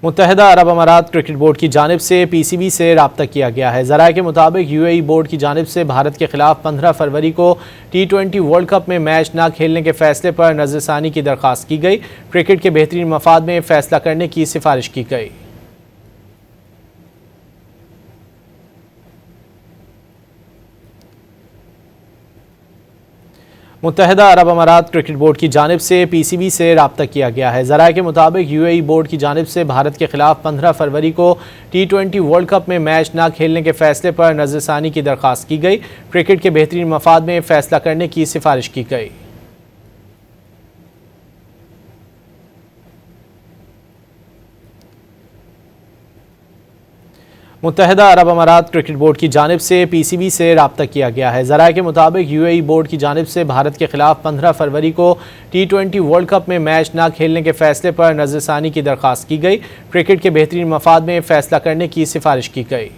मुत्तहिदा अरब अमारात cricket board की जानिब से पीसीबी से राब्ता किया गया है। ज़राए के मुताबिक यूएई बोर्ड की जानिब से भारत के खिलाफ 15 फरवरी को T20 वर्ल्ड कप में मैच न खेलने के फैसले पर नज़रसानी की दरख्वास्त की गई। क्रिकेट के बेहतरीन मफाद में फैसला करने की सिफारिश की गई। मुत्तहिदा अरब अमारात क्रिकेट बोर्ड की जानिब से पीसीबी से राब्ता किया गया है। ज़राए के मुताबिक यूएई बोर्ड की जानिब से भारत के खिलाफ 15 फरवरी को T20 वर्ल्ड कप में मैच न खेलने के फैसले पर नज़रसानी की दरख्वास्त की गई। क्रिकेट के बेहतरीन मफाद में फैसला करने की सिफारिश की गई। मुत्तहिदा अरब अमारात क्रिकेट बोर्ड की जानिब से पीसीबी से राब्ता किया गया है। ज़राए के मुताबिक यूएई बोर्ड की जानिब से भारत के खिलाफ 15 फरवरी को T20 वर्ल्ड कप में मैच न खेलने के फैसले पर नज़रसानी की दरख्वास्त की गई। क्रिकेट के बेहतरीन मफाद में फैसला करने की सिफारिश की गई।